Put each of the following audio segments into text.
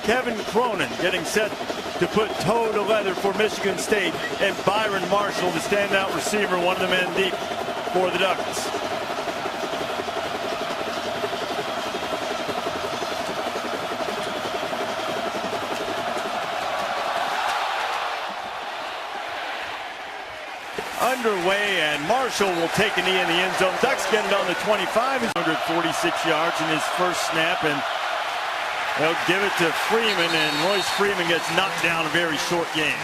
Kevin Cronin getting set to put toe to leather for Michigan State, and Byron Marshall, the standout receiver, one of the men deep for the Ducks. Underway, and Marshall will take a knee in the end zone. Ducks get it on the 25. He's 146 yards in his first snap, and they'll give it to Freeman, and Royce Freeman gets knocked down a very short game.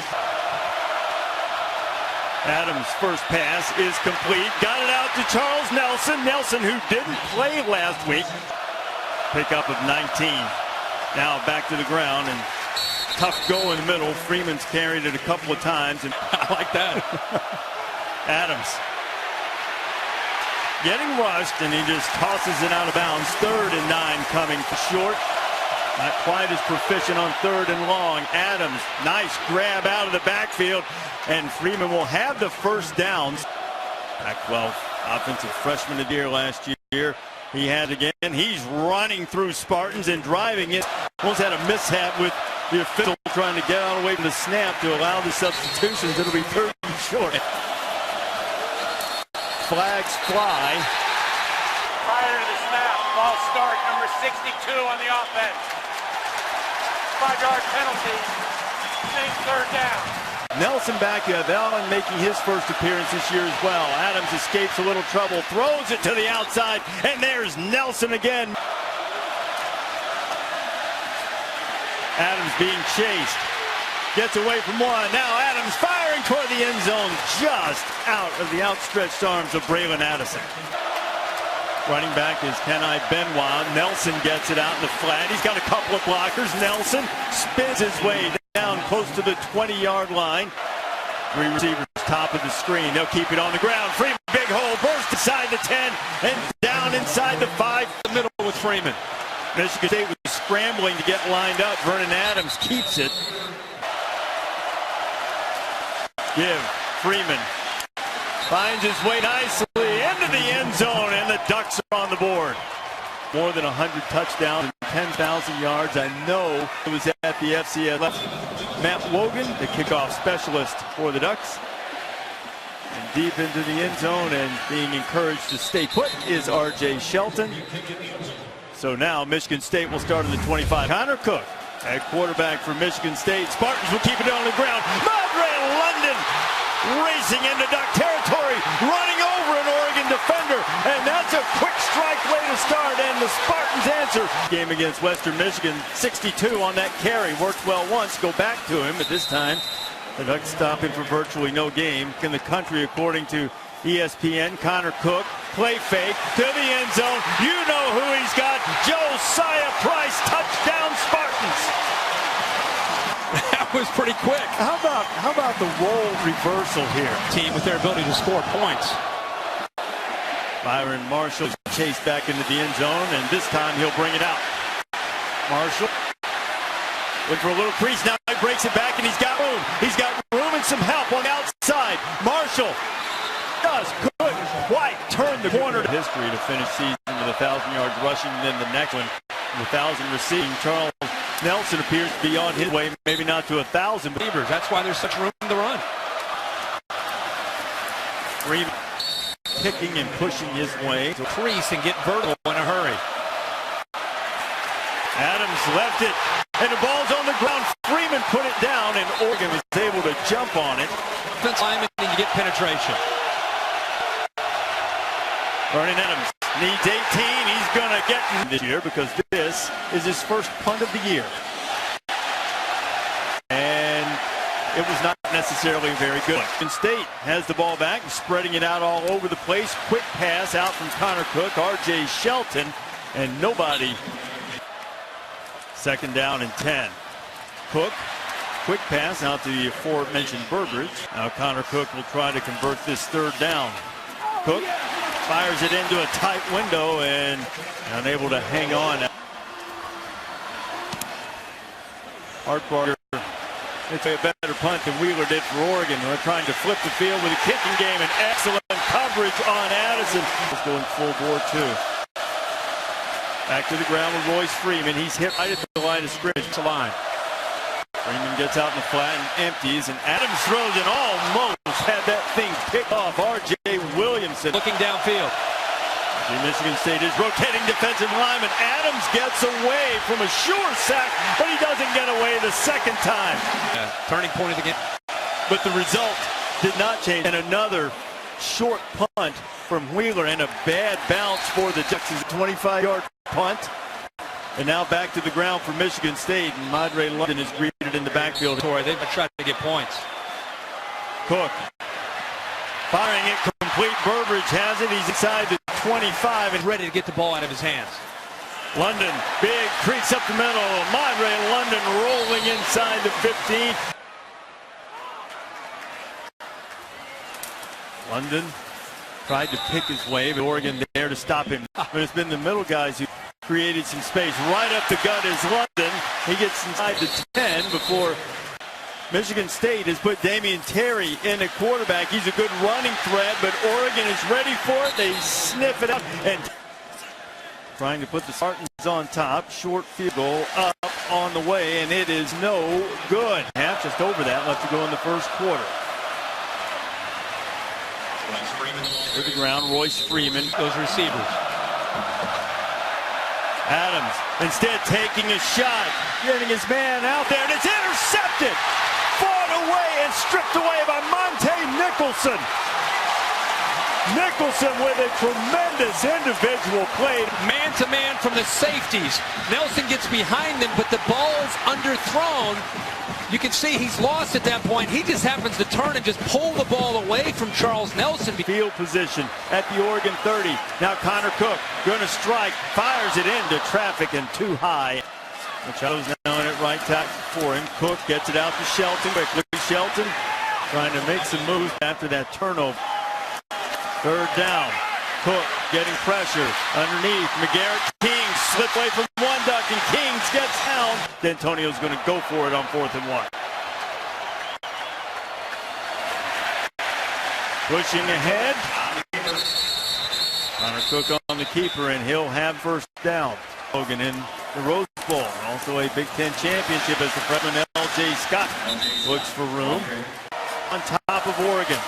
Adams' first pass is complete. Got it out to Charles Nelson. Nelson, who didn't play last week. Pickup of 19. Now back to the ground, and tough goal in the middle. Freeman's carried it a couple of times, and I like that. Adams getting rushed, and he just tosses it out of bounds. 3rd and 9 coming for short. Not quite as proficient on 3rd and long. Adams, nice grab out of the backfield, and Freeman will have the first downs. Pac-12 offensive freshman of the year last year. He had again. He's running through Spartans and driving it. Almost had a mishap with the official trying to get out away from the snap to allow the substitutions. It'll be 3rd and short. Flags fly. Prior to the snap, ball start, number 62 on the offense. 5-yard penalty, 3rd down. Nelson back. You have Allen making his first appearance this year as well. Adams escapes a little trouble, throws it to the outside, and there's Nelson again. Adams being chased. Gets away from one. Now Adams firing toward the end zone, just out of the outstretched arms of Braylon Addison. Running back is Kenai Benoit. Nelson gets it out in the flat. He's got a couple of blockers. Nelson spins his way down close to the 20-yard line. 3 receivers top of the screen. They'll keep it on the ground. Freeman, big hole, burst inside the 10 and down inside the 5. The middle with Freeman. Michigan State was scrambling to get lined up. Vernon Adams keeps it. Give Freeman. Finds his way nicely into the end zone, and the Ducks are on the board. More than 100 touchdowns and 10,000 yards. I know it was at the FCS. Matt Wogan, the kickoff specialist for the Ducks. And deep into the end zone and being encouraged to stay put is R.J. Shelton. So now Michigan State will start on the 25. Connor Cook at quarterback for Michigan State. Spartans will keep it on the ground. Madre London racing into Duck territory, running over an Oregon defender, and that's a quick strike way to start, and the Spartans answer. Game against Western Michigan, 62 on that carry. Worked well once, go back to him, but this time the Ducks stop him for virtually no game in the country, according to ESPN. Connor Cook, play fake to the end zone. You know who he's got. Josiah Price, touchdown Spartans. That was pretty quick. How about the role reversal here? Team with their ability to score points. Byron Marshall chased back into the end zone, and this time he'll bring it out. Marshall looking for a little crease. Now he breaks it back, and he's got room. He's got room and some help on the outside. Marshall just couldn't quite turn the corner. History to finish season with 1,000 yards rushing, and then the next one 1,000 receiving. Charles Nelson appears to be on his way, maybe not to 1,000. But that's why there's such room to run. Freeman kicking and pushing his way to crease and get vertical in a hurry. Adams left it, and the ball's on the ground. Freeman put it down, and Oregon was able to jump on it. Defense lineman need to get penetration. Vernon Adams needs 18. He's going to get this year because this is his first punt of the year. And it was not necessarily very good. Michigan State has the ball back, spreading it out all over the place. Quick pass out from Connor Cook, R.J. Shelton, and nobody. 2nd down and 10. Cook, quick pass out to the aforementioned Burbridge. Now Connor Cook will try to convert this 3rd down. Cook fires it into a tight window and unable to hang on. Hartbarger, it's a better punt than Wheeler did for Oregon. They're trying to flip the field with a kicking game, and excellent coverage on Addison. He's going full bore too. Back to the ground with Royce Freeman. He's hit right at the line of scrimmage. The line. Freeman gets out in the flat and empties, and Adams throws and almost had that thing picked off. R.J. Williamson Looking downfield. Michigan State is rotating defensive lineman. Adams gets away from a sure sack, but he doesn't get away the second time. Turning point of the game. But the result did not change. And another short punt from Wheeler and a bad bounce for the Ducks. A 25-yard punt. And now back to the ground for Michigan State. And Madre London is greeted in the backfield. They've been trying to get points. Cook firing it complete. Burbridge has it. He's inside the 25 and Ready to get the ball out of his hands. London, big crease up the middle. Madre London rolling inside the 15. London tried to pick his way, but Oregon there to stop him. But it's been the middle guys who created some space. Right up the gut is London. He gets inside the 10 before Michigan State has put Damian Terry in at quarterback. He's a good running threat, but Oregon is ready for it. They sniff it up and trying to put the Spartans on top. Short field goal up on the way, and it is no good. Half just over that left to go in the first quarter. To the ground, Royce Freeman. Those receivers. Adams instead taking a shot, getting his man out there, and it's intercepted. Fought away and stripped away by Monte Nicholson. Nicholson with a tremendous individual play. Man-to-man from the safeties. Nelson gets behind them, but the ball's underthrown. You can see he's lost at that point. He just happens to turn and just pull the ball away from Charles Nelson. Field position at the Oregon 30. Now Connor Cook going to strike, fires it into traffic and too high. Machado's now in at right tackle for him. Cook gets it out to Shelton quickly. Shelton trying to make some moves after that turnover. Third down. Cook getting pressure underneath. McGarrett. King slipped away from one duck, and Kings gets down. D'Antonio's going to go for it on 4th and 1. Pushing ahead. Connor Cook on the keeper, and he'll have first down. Hogan in the Rose Bowl, also a Big Ten championship as the freshman L.J. Scott looks for room. On top of Oregon.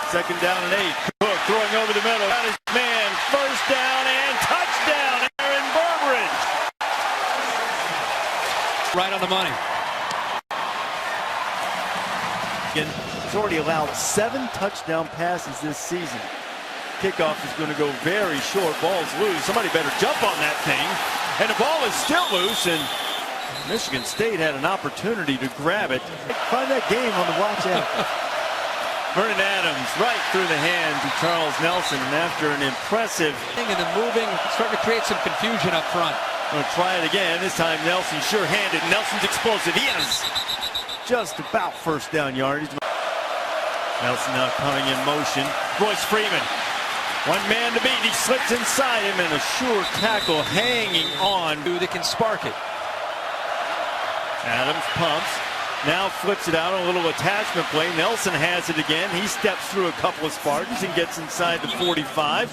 Second down and 8. Cook throwing over the middle. Got his man. First down and touchdown. Aaron Burbridge. Right on the money. He's already allowed 7 touchdown passes this season. Kickoff is going to go very short. Ball's loose. Somebody better jump on that thing. And the ball is still loose, and Michigan State had an opportunity to grab it. Find that game on the watch out. Vernon Adams right through the hands of Charles Nelson, and after an impressive And the moving, starting to create some confusion up front. Going to try it again. This time Nelson sure-handed. Nelson's explosive. He has just about first down yardage. Nelson now coming in motion. Royce Freeman. One man to beat. He slips inside him, and a sure tackle hanging on. That can spark it. Adams pumps. Now flips it out on a little attachment play. Nelson has it again. He steps through a couple of Spartans and gets inside the 45.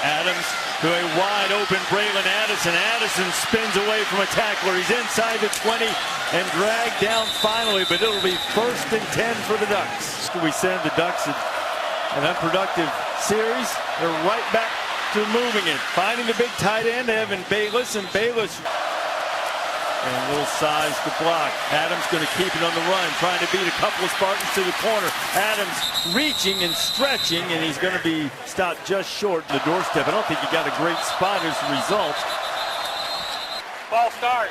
Adams to a wide open Braylon Addison. Addison spins away from a tackler. He's inside the 20 and dragged down finally, but it'll be 1st and 10 for the Ducks. We send the Ducks an unproductive series. They're right back to moving it. Finding the big tight end, Evan Bayless, and Bayless and a little size to block. Adams going to keep it on the run, trying to beat a couple of Spartans to the corner. Adams reaching and stretching, and he's going to be stopped just short of the doorstep. I don't think he got a great spot as a result. Ball start.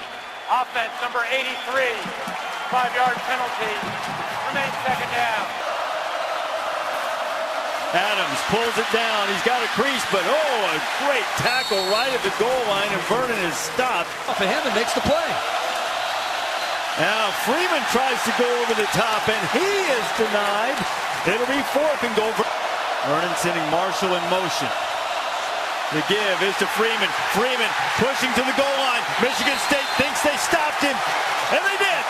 Offense number 83. 5-yard penalty. Remains second down. Adams pulls it down. He's got a crease, but a great tackle right at the goal line, and Vernon is stopped. Off of him and makes the play. Now Freeman tries to go over the top, and he is denied. It'll be 4th and goal. Vernon sending Marshall in motion. The give is to Freeman. Freeman pushing to the goal line. Michigan State thinks they stopped him, and they did.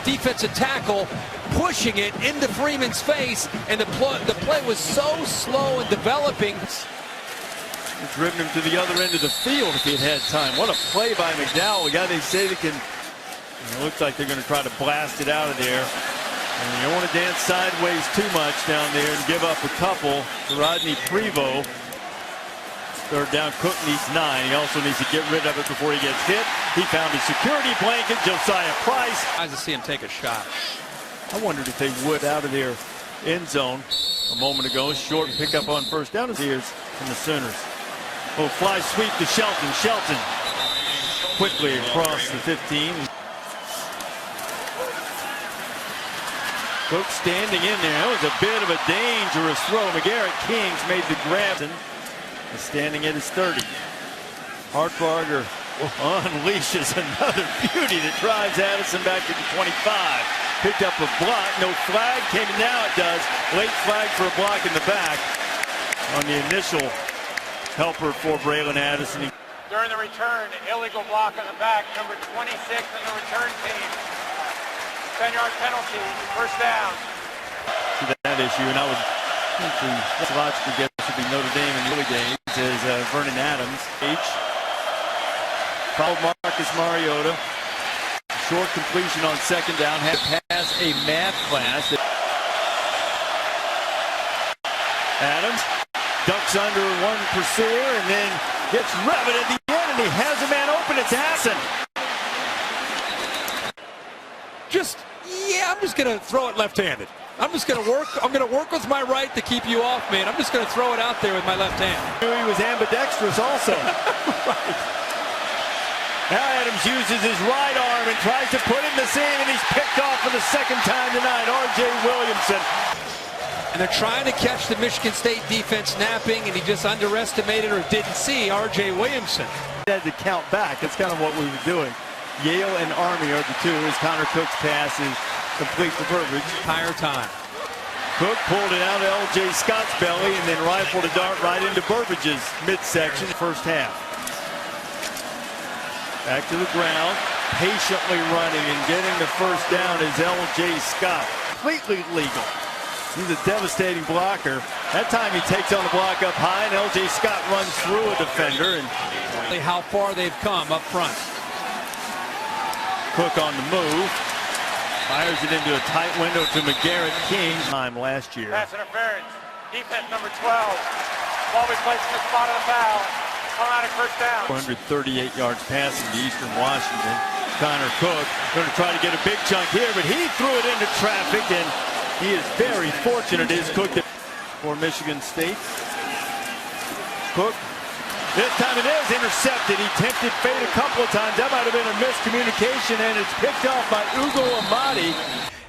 Defensive tackle pushing it into Freeman's face, and the play was so slow and developing. Driven him to the other end of the field if he had time. What a play by McDowell. The guy they say they can. It looks like they're going to try to blast it out of there. And you don't want to dance sideways too much down there and give up a couple to Rodney Prevost. Third down, Cook needs 9. He also needs to get rid of it before he gets hit. He found his security blanket, Josiah Price. Nice to see him take a shot. I wondered if they would out of their end zone a moment ago. Short pickup on first down is ears from the Sooners. Oh, fly sweep to Shelton. Shelton quickly across the 15. Cook standing in there. That was a bit of a dangerous throw. McGarrett Kings made the grab. Standing at his 30. Hartbarger unleashes another beauty that drives Addison back to the 25. Picked up a block. No flag. Came in now. It does. Late flag for a block in the back on the initial helper for Braylon Addison. During the return, illegal block on the back, number 26 on the return team. 10-yard penalty, first down. To that issue, and I would think the logical guess would be Notre Dame in the early days is Vernon Adams. Fouled Marcus Mariota. Short completion on second down. Had to pass a math class. Adams ducks under one pursuer and then gets Revit at the end, and he has a man open. It's Hassan. I'm just going to throw it left-handed. I'm going to work with my right to keep you off, man. I'm just going to throw it out there with my left hand. He was ambidextrous also. Right. Now Adams uses his right arm and tries to put in the seam, and he's picked off for the second time tonight. R.J. Williamson. And they're trying to catch the Michigan State defense napping, and he just underestimated or didn't see R.J. Williamson. He had to count back. That's kind of what we were doing. Yale and Army are the two as Connor Cook's pass is complete to Burbridge. Entire time. Cook pulled it out of L.J. Scott's belly and then rifled a dart right into Burbridge's midsection first half. Back to the ground, patiently running and getting the first down is L.J. Scott. Completely legal. He's a devastating blocker. That time he takes on the block up high, and L.J. Scott runs through a defender. And how far they've come up front. Cook on the move. Fires it into a tight window to McGarrett King. Time last year. Pass interference. Defense number 12. Ball be placed in the spot of the foul. Come out of first down. 438 yards passing to Eastern Washington. Connor Cook going to try to get a big chunk here, but he threw it into traffic, and he is very fortunate. Is Cook for Michigan State. Cook. This time it is intercepted. He tempted fate a couple of times. That might have been a miscommunication, and it's picked off by Ugo Amadi.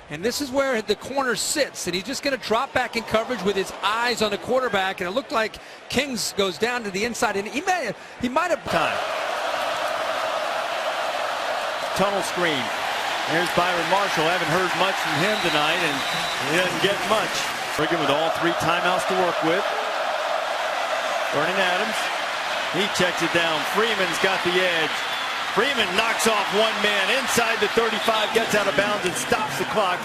And this is where the corner sits, and he's just going to drop back in coverage with his eyes on the quarterback, and it looked like Kings goes down to the inside, and he might have time. Tunnel screen. There's Byron Marshall. Haven't heard much from him tonight, and he doesn't get much. Brigham with all 3 timeouts to work with. Vernon Adams. He checks it down. Freeman's got the edge. Freeman knocks off one man inside the 35, gets out of bounds and stops the clock.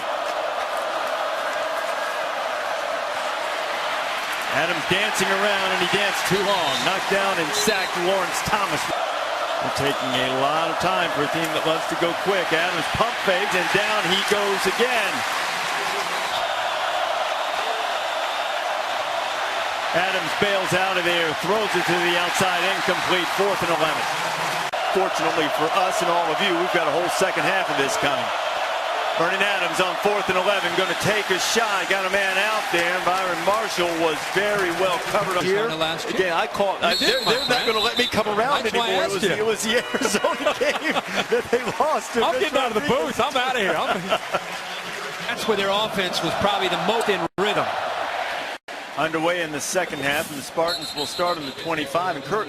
Adams dancing around, and he danced too long. Knocked down and sacked Lawrence Thomas. They're taking a lot of time for a team that loves to go quick. Adams pump fakes, and down he goes again. Adams bails out of there, throws it to the outside, incomplete, 4th and 11. Fortunately for us and all of you, we've got a whole second half of this coming. Vernon Adams on 4th and 11, going to take a shot, got a man out there. Byron Marshall was very well covered up here. Again, I caught. They're not going to let me come around anymore. It was the Arizona game that they lost. I'm getting out of the booth. I'm out of here. That's where their offense was probably the most in rhythm. Underway in the second half, and the Spartans will start on the 25. And Kirk.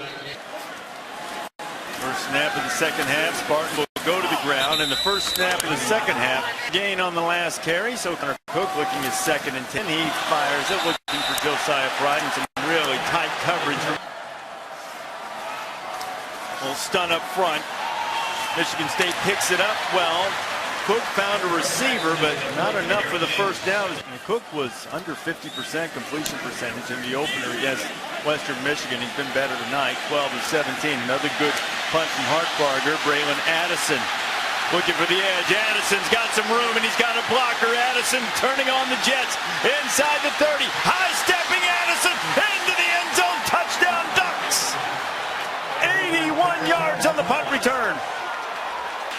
First snap of the second half. Spartan will go to the ground, and the first snap of the second half. Gain on the last carry. So Connor Cook looking his 2nd and 10. He fires it, looking for Josiah Pride, and some really tight coverage. A little stun up front. Michigan State picks it up well. Cook found a receiver, but not enough for the first down. Cook was under 50% completion percentage in the opener against Western Michigan. He's been better tonight, 12-17. Another good punt from Hartbarger. Braylon Addison looking for the edge. Addison's got some room, and he's got a blocker. Addison turning on the Jets inside the 30. High-stepping Addison into the end zone. Touchdown, Ducks. 81 yards on the punt return.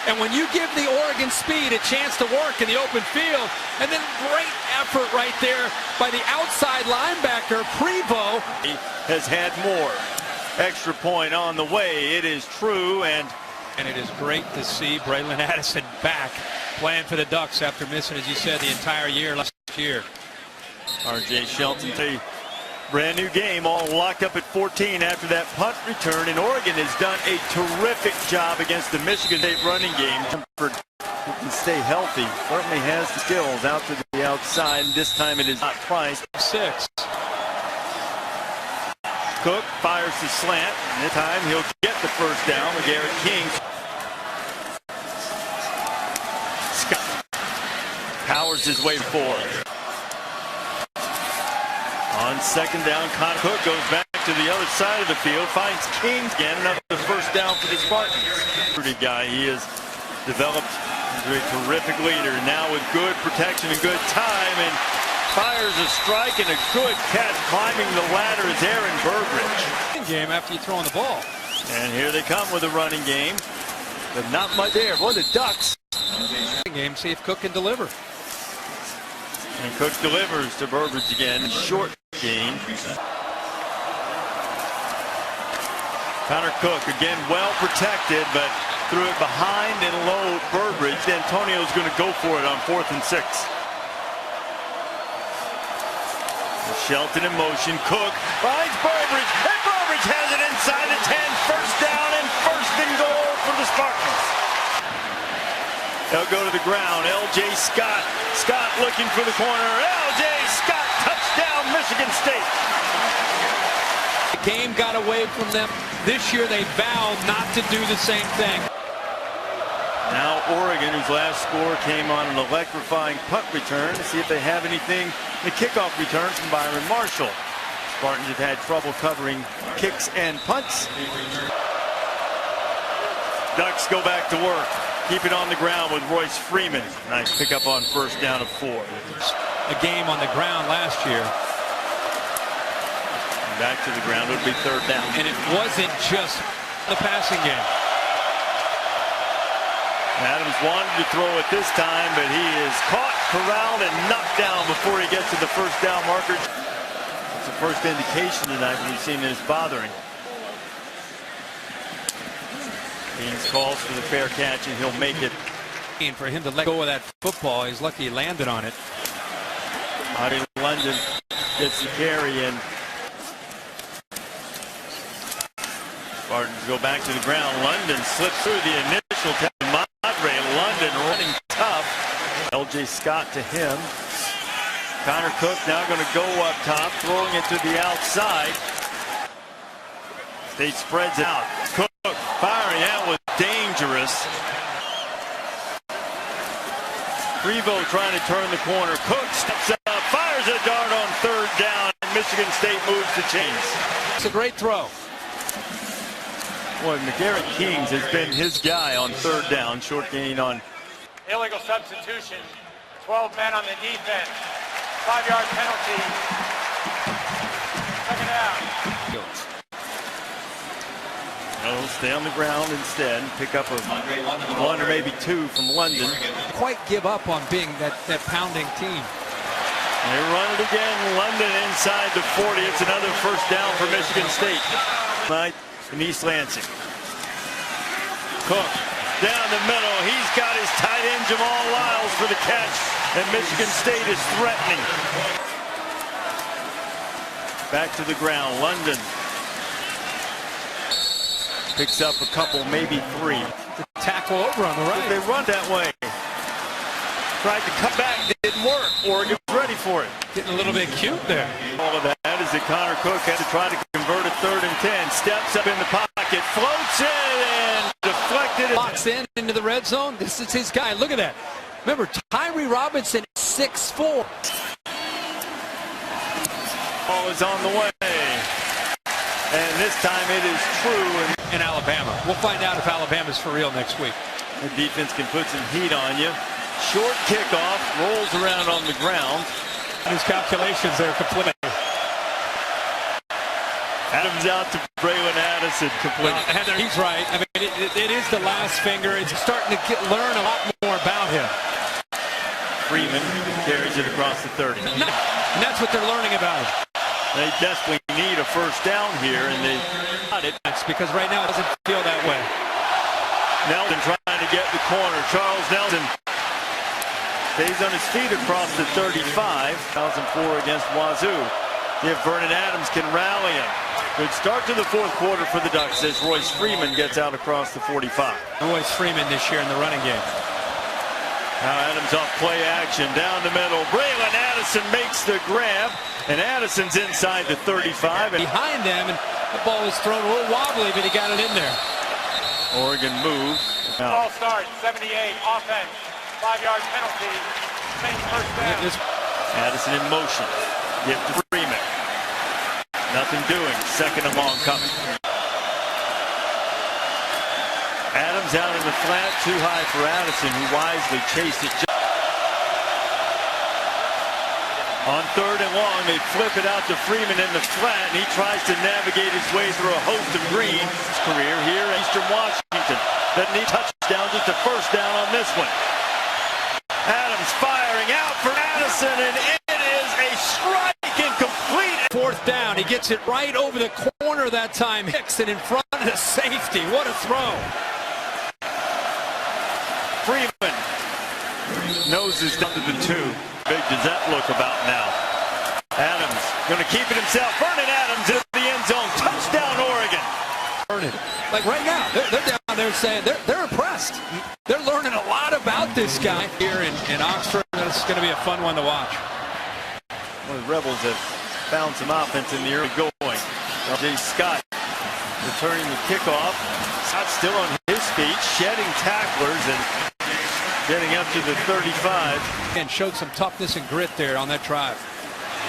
And when you give the Oregon speed a chance to work in the open field, and then great effort right there by the outside linebacker, Prevost. He has had more. Extra point on the way. It is true, and it is great to see Braylon Addison back playing for the Ducks after missing, as you said, the entire year last year. R.J. Shelton, a brand new game, all locked up at 14 after that punt return. And Oregon has done a terrific job against the Michigan State running game. He can stay healthy. Certainly has the skills out to the outside. This time it is not priced. 6. Cook fires the slant. And this time he'll get the first down with Garrett King. Scott powers his way forward. On second down, Connor Cook goes back to the other side of the field, finds King again, another first down for the Spartans. Pretty guy, he has developed into a terrific leader, now with good protection and good time, and fires a strike and a good catch climbing the ladder is Aaron Burbridge. Game after you throwing the ball. And here they come with a running game, but not much there. Boy, the Ducks. Game, see if Cook can deliver. And Cook delivers to Burbridge again. Short gain. Connor Cook again well protected, but threw it behind and low Burbridge. Antonio's going to go for it on 4th and 6. Shelton in motion. Cook finds Burbridge, and Burbridge has it inside the 10. First down and first and goal for the Spartans. They'll go to the ground. L.J. Scott. Scott looking for the corner. L.J. Scott, touchdown, Michigan State. The game got away from them. This year they vowed not to do the same thing. Now Oregon, whose last score came on an electrifying punt return, to see if they have anything in the kickoff return from Byron Marshall. Spartans have had trouble covering kicks and punts. Ducks go back to work. Keep it on the ground with Royce Freeman. Nice pickup on first down of 4. A game on the ground last year. And back to the ground, it would be 3rd down. And it wasn't just the passing game. Adams wanted to throw it this time, but he is caught, corralled, and knocked down before he gets to the first down marker. It's the first indication tonight when we've seen this bothering. Haynes calls for the fair catch, and he'll make it. And for him to let go of that football, he's lucky he landed on it. Adi London gets the carry, and Spartans go back to the ground. London slips through the initial tap. Madre, London running tough. L.J. Scott to him. Connor Cook now going to go up top, throwing it to the outside. State spreads out. Cook firing. That was dangerous. Prevost trying to turn the corner. Cook steps up, fires a dart on 3rd down, and Michigan State moves the chains. It's a great throw. Boy, McGarrett Kings has been his guy on 3rd down. Short gain on. Illegal substitution. 12 men on the defense. 5-yard penalty. 2nd down. They'll stay on the ground instead and pick up a 1 or maybe 2 from London. Quite give up on being that pounding team. They run it again. London inside the 40. It's another first down for Michigan State. Tonight in East Lansing. Cook down the middle. He's got his tight end Jamal Lyles for the catch, and Michigan State is threatening. Back to the ground. London picks up a couple, maybe 3. The tackle over on the right. They run that way. Tried to cut back, didn't work. Oregon's ready for it. Getting a little bit cute there. All of that is that Connor Cook had to try to convert a 3rd and 10. Steps up in the pocket, floats it, and deflected. Locks in and into the red zone, this is his guy. Look at that. Remember, Tyree Robinson, 6'4". Ball is on the way. And this time it is true in Alabama. We'll find out if Alabama's for real next week. The defense can put some heat on you. Short kickoff, rolls around on the ground. His calculations are complete. Adams out to Braylon Addison. Complete. He's right. I mean, it is the last finger. It's starting to learn a lot more about him. Freeman carries it across the 30. And that's what they're learning about him. They desperately need a first down here, and they got it. That's because right now it doesn't feel that way. Nelson trying to get the corner. Charles Nelson stays on his feet across the 35. 2004 against Wazoo. If Vernon Adams can rally him. Good start to the fourth quarter for the Ducks as Royce Freeman gets out across the 45. Royce Freeman this year in the running game. Now Adams off play action down the middle. Braylon Addison makes the grab, and Addison's inside the 35. And behind them, and the ball was thrown a little wobbly, but he got it in there. Oregon move. Ball start, 78, offense, 5-yard penalty, same first down. Addison in motion. Give to Freeman. Nothing doing. Second and long coming. Adams out in the flat, too high for Addison, who wisely chased it. On third and long, they flip it out to Freeman in the flat, and he tries to navigate his way through a host of green. His career here in Eastern Washington. Doesn't need touchdown, just a first down on this one. Adams firing out for Addison, and it is a strike incomplete. Fourth down, he gets it right over the corner that time. Hicks it in front of the safety. What a throw. Freeman noses down to the 2. Big does that look about now. Adams going to keep it himself. Vernon Adams into the end zone. Touchdown, Oregon. Like right now, they're down there saying they're impressed. They're learning a lot about this guy here in Oxford. It's going to be a fun one to watch. Well, the Rebels have found some offense in the early going. L.J. Scott returning the kickoff. Scott still on his feet, shedding tacklers and getting up to the 35. And showed some toughness and grit there on that drive.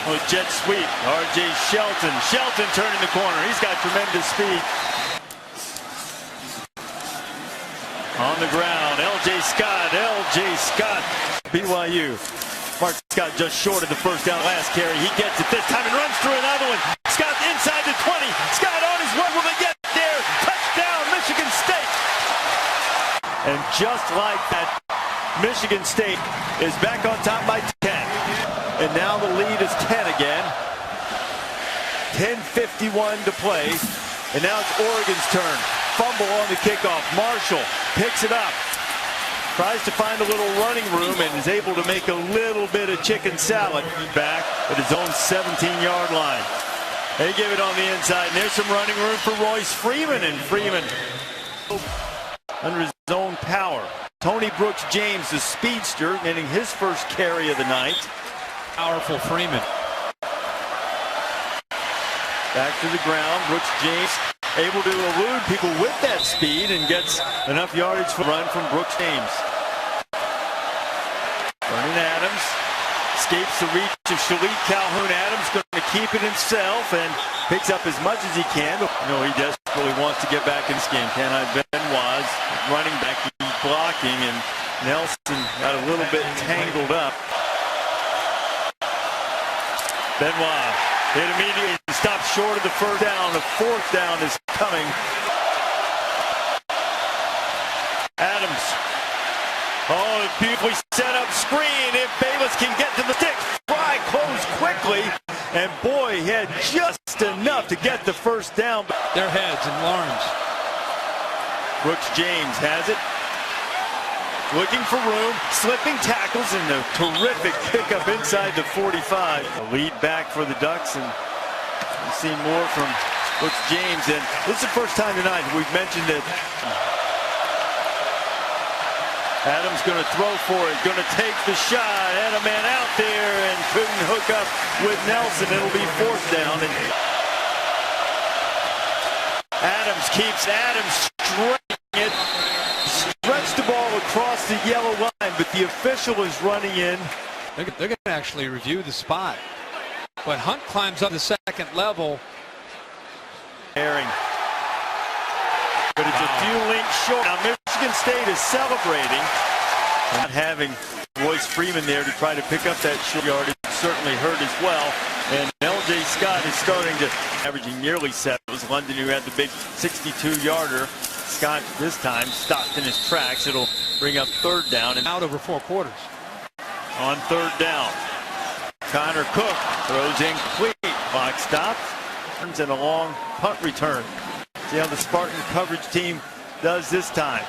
Oh, jet sweep. R.J. Shelton. Shelton turning the corner. He's got tremendous speed. On the ground, L.J. Scott. L.J. Scott. BYU. Mark Scott just short of the first down last carry. He gets it this time and runs through another one. Scott inside the 20. Scott on his way. Will they get there? Touchdown, Michigan State. And just like that, Michigan State is back on top by 10. And now the lead is 10 again. 10:51 to play. And now it's Oregon's turn. Fumble on the kickoff. Marshall picks it up. Tries to find a little running room and is able to make a little bit of chicken salad back at his own 17-yard line. They give it on the inside, and there's some running room for Royce Freeman, and Freeman under his own power. Tony Brooks James, the speedster, getting his first carry of the night. Powerful Freeman. Back to the ground. Brooks James able to elude people with that speed and gets enough yardage for a run from Brooks James. Vernon Adams escapes the reach of Shalik Calhoun. Adams going to keep it himself and picks up as much as he can. You know, he desperately wants to get back in this game. Benoit running back, he's blocking, and Nelson got a little bit tangled up. Benoit hit immediately, stopped short of the first down. The fourth down is coming. Adams. Oh, beautifully set up screen. If Bayless can get to the stick, Fry closed quickly. And boy, he had just enough to get the first down. Their heads and Lawrence. Brooks James has it. Looking for room, slipping tackles, and a terrific pickup inside the 45. A lead back for the Ducks, and we've seen more from Brooks James. And this is the first time tonight we've mentioned that Adams going to throw for it, going to take the shot, had a man out there and couldn't hook up with Nelson. It'll be fourth down. And Adams keeps stretching it, stretched the ball towards the yellow line, but the official is running in. They're going to actually review the spot. But Hunt climbs up the second level. Herring. But it's a few links short. Now Michigan State is celebrating. Not having Royce Freeman there to try to pick up that short yardage certainly hurt as well. And L.J. Scott is starting to averaging nearly 7. It was London who had the big 62-yarder. Scott this time stopped in his tracks. It'll bring up third down and Out over 4 quarters. on third down. Connor Cook throws incomplete. Clock stops. Turns in a long punt return. See how the Spartan coverage team does this time.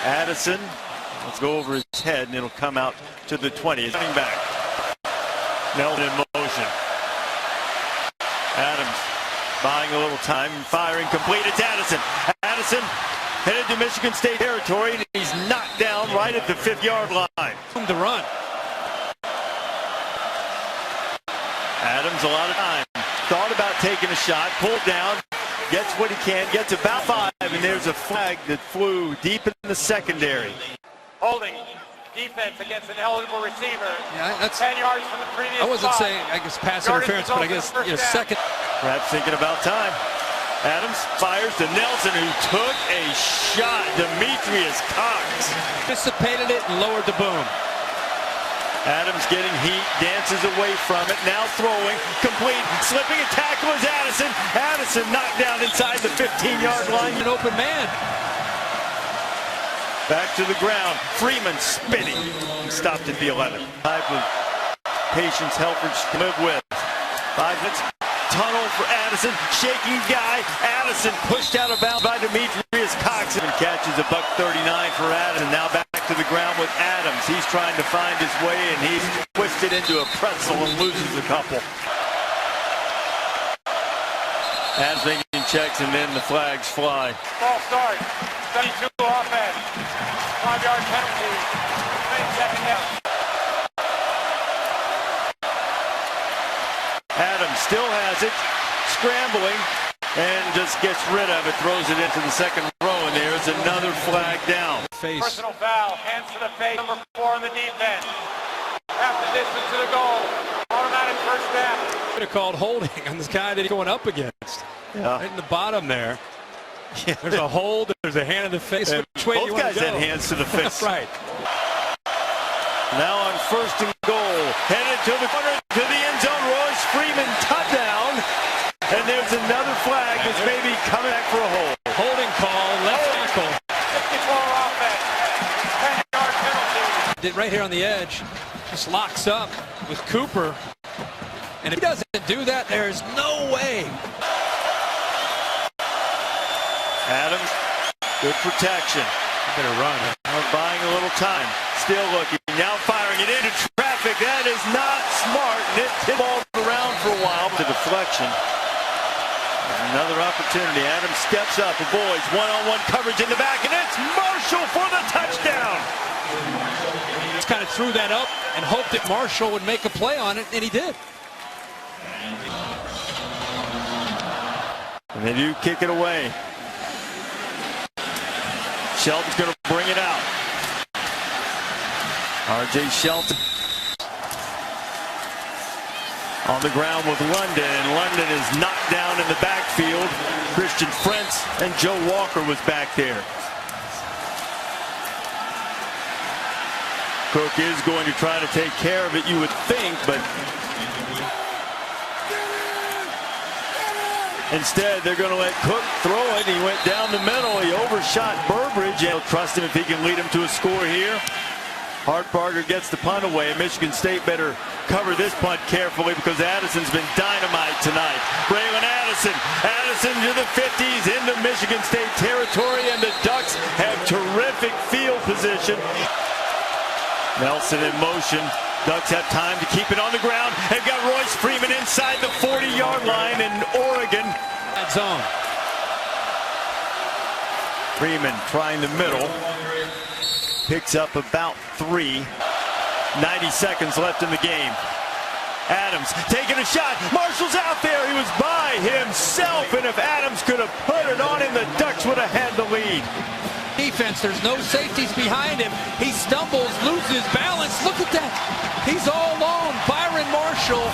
Addison, let's go over his head, and it'll come out to the 20. It's running back. Nelson in motion. Adams buying a little time and firing complete. It's Addison. Addison headed to Michigan State territory, and he's knocked down right at the 5-yard line. To run. Adams, a lot of time. Thought about taking a shot, pulled down, gets what he can, gets about 5, and there's a flag that flew deep in the secondary. Holding defense against an eligible receiver. Yeah, that's. 10 yards from the previous I wasn't spot. saying, I guess, pass Yardage interference, but I guess results in first down. second. Perhaps thinking about time. Adams fires to Nelson, who took a shot. Demetrius Cox. Anticipated it and lowered the boom. Adams getting heat, dances away from it, now throwing, complete, slipping a tackle is Addison. Addison knocked down inside the 15-yard line. An open man. Back to the ground, Freeman spinning, stopped at the 11. Type of patience Helfrich can live with. 5 minutes, tunnel for Addison, shaking guy. Addison pushed out of bounds by Demetrius Cox and catches a $1.39 for Addison. Now back to the ground with Adams. He's trying to find his way, and he's twisted into a pretzel and loses a couple. Adams making checks, and then the flags fly. False start. 72 offense. 5-yard penalty. Second down. Adams still has it, scrambling, and just gets rid of it, throws it into the second row, and there's another flag down. Face. Personal foul. Hands to the face. Number 4 on the defense. Half the distance to the goal. Automatic first down. Could have called holding on this guy that he's going up against. Yeah. Right in the bottom there. There's a hold, there's a hand in the face. Which way do you Both want guys to go? had hands to the face. Right. Now on first and goal, headed to the corner, to the end zone. Royce Freeman touchdown, and there's another flag that's maybe coming back for a hold. Holding call, left tackle. 54 offense. 10-yard penalty. Did right here on the edge. Just locks up with Cooper. And if he doesn't do that, there's no way. Adams, good protection. Better run. Now buying a little time. Still looking. Now firing it into traffic. That is not smart. And it hit the ball around for a while. The deflection. Another opportunity. Adams steps up. Avoids one-on-one coverage in the back. And it's Marshall for the touchdown. Just kind of threw that up and hoped that Marshall would make a play on it, and he did. And they do kick it away. Shelton's going to bring it out. R.J. Shelton on the ground with London. London is knocked down in the backfield. Christian Frentz and Joe Walker was back there. Cook is going to try to take care of it, you would think, but instead, they're going to let Cook throw it. He went down the middle. He overshot Burbridge. He'll trust him if he can lead him to a score here. Hartbarger gets the punt away. Michigan State better cover this punt carefully because Addison's been dynamite tonight. Braylon Addison. Addison to the 50s into Michigan State territory, and the Ducks have terrific field position. Nelson in motion. Ducks have time to keep it on the ground. They've got Royce Freeman inside the 40-yard line in Oregon. That zone. Freeman trying the middle. Picks up about 3. 90 seconds left in the game. Adams taking a shot. Marshall's out there. He was by himself. And if Adams could have put it on him, the Ducks would have had the lead. Defense, there's no safeties behind him. He stumbles, loses balance. Look at that. He's all alone. Byron Marshall.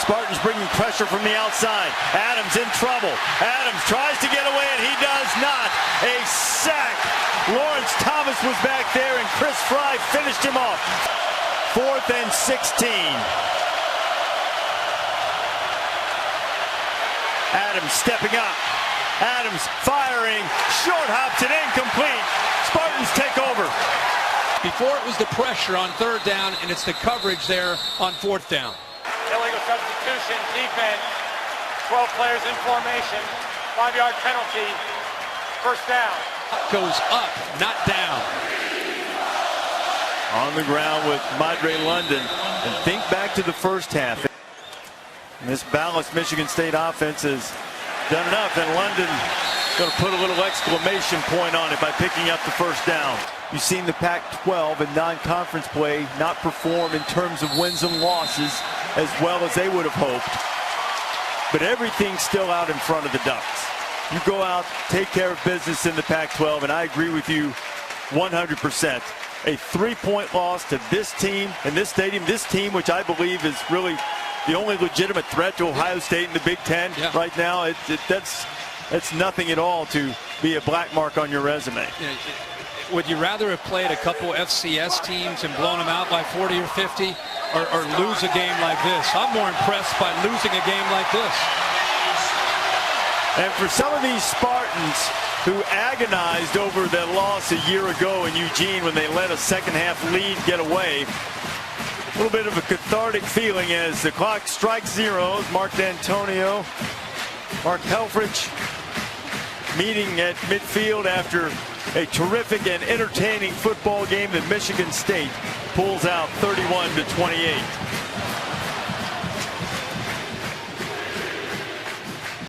Spartans bringing pressure from the outside. Adams in trouble. Adams tries to get away, and he does not. A sack. Lawrence Thomas was back there, and Chris Fry finished him off. 4th and 16. Adams stepping up. Adams firing. Short hops and incomplete. Spartans take over. Before it was the pressure on 3rd down, and it's the coverage there on 4th down. Illegal substitution, defense, 12 players in formation, 5-yard penalty, 1st down. Goes up, not down. On the ground with Madre London. And think back to the first half. And this balanced Michigan State offense has done enough, and London going to put a little exclamation point on it by picking up the 1st down. You've seen the Pac-12 and non-conference play not perform in terms of wins and losses as well as they would have hoped. But everything's still out in front of the Ducks. You go out, take care of business in the Pac-12, and I agree with you 100%. A 3-point loss to this team in this stadium, this team which I believe is really the only legitimate threat to Ohio State in the Big Ten right now. That's nothing at all to be a black mark on your resume. Would you rather have played a couple FCS teams and blown them out by 40 or 50 or lose a game like this? I'm more impressed by losing a game like this. And for some of these Spartans who agonized over that loss a year ago in Eugene when they let a second-half lead get away, a little bit of a cathartic feeling as the clock strikes 0. Mark D'Antonio, Mark Helfrich meeting at midfield after a terrific and entertaining football game that Michigan State pulls out 31-28.